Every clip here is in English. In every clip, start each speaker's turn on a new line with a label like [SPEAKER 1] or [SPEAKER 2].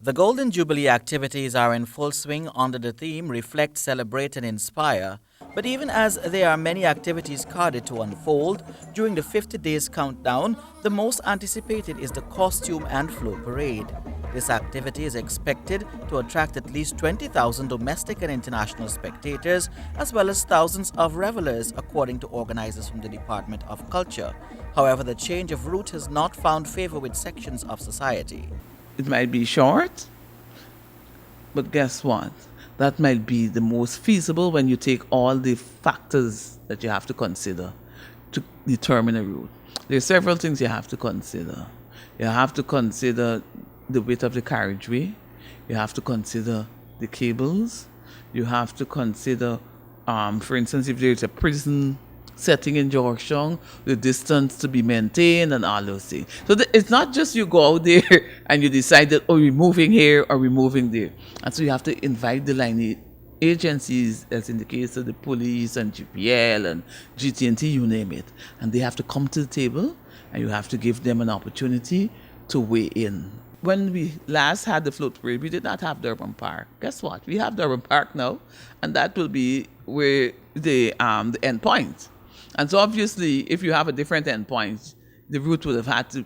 [SPEAKER 1] The Golden Jubilee activities are in full swing under the theme Reflect, Celebrate and Inspire. But even as there are many activities carded to unfold during the 50 days countdown, the most anticipated is the costume and float parade. This activity is expected to attract at least 20,000 domestic and international spectators, as well as thousands of revelers, according to organizers from the Department of Culture. However, the change of route has not found favor with sections of society.
[SPEAKER 2] It might be short, but guess what? That might be the most feasible when you take all the factors that you have to consider to determine a route. There are several things you have to consider. You have to consider the width of the carriageway. You have to consider the cables. You have to consider, for instance, if there's a prison setting in Georgetown, the distance to be maintained and all those things. So it's not just you go out there and you decide that, oh, we're moving here or we're moving there. And so you have to invite the line agencies, as in the case of the police and GPL and GT&T, you name it. And they have to come to the table and you have to give them an opportunity to weigh in. When we last had the float parade, we did not have Durban Park. Guess what? We have Durban Park now, and that will be where the end point. And so obviously, if you have a different endpoint, the route would have had to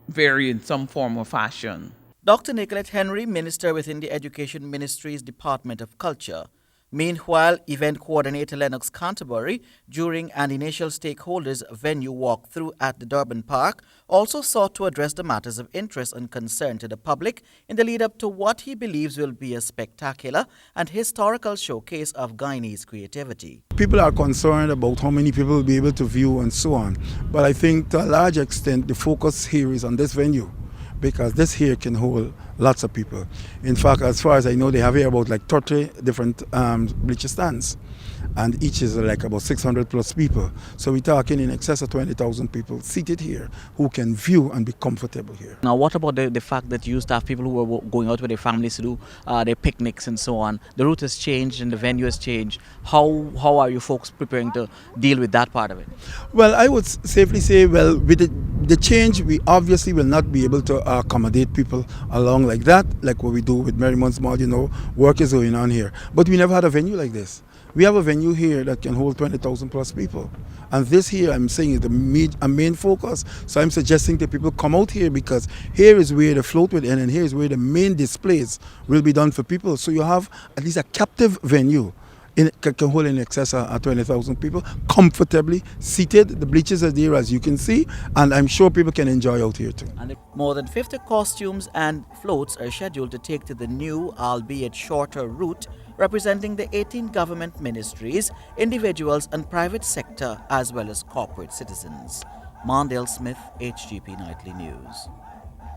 [SPEAKER 2] vary in some form or fashion.
[SPEAKER 1] Dr. Nicolette Henry, Minister within the Education Ministry's Department of Culture. Meanwhile, event coordinator Lennox Canterbury, during an initial stakeholders venue walkthrough at the Durban Park, also sought to address the matters of interest and concern to the public in the lead up to what he believes will be a spectacular and historical showcase of Guyanese creativity.
[SPEAKER 3] People are concerned about how many people will be able to view and so on, but I think to a large extent the focus here is on this venue, because this here can hold lots of people. In fact, as far as I know, they have here about like 30 different bleacher stands, and each is like about 600 plus people. So we're talking in excess of 20,000 people seated here who can view and be comfortable here.
[SPEAKER 1] Now, what about the fact that you have people who are going out with their families to do their picnics and so on? The route has changed and the venue has changed. How are you folks preparing to deal with that part of it?
[SPEAKER 3] Well, I would safely say, well, with the change, we obviously will not be able to accommodate people along like that, like what we do with Merrimon's Mall, work is going on here. But we never had a venue like this. We have a venue here that can hold 20,000 plus people. And this here, I'm saying, is a main focus. So I'm suggesting that people come out here, because here is where the float will end and here is where the main displays will be done for people. So you have at least a captive venue. Can hold in excess of 20,000 people comfortably seated. The bleachers are there, as you can see, and I'm sure people can enjoy out here too.
[SPEAKER 1] And more than 50 costumes and floats are scheduled to take to the new, albeit shorter route, representing the 18 government ministries, individuals and private sector, as well as corporate citizens. Mondale Smith, HGP Nightly News.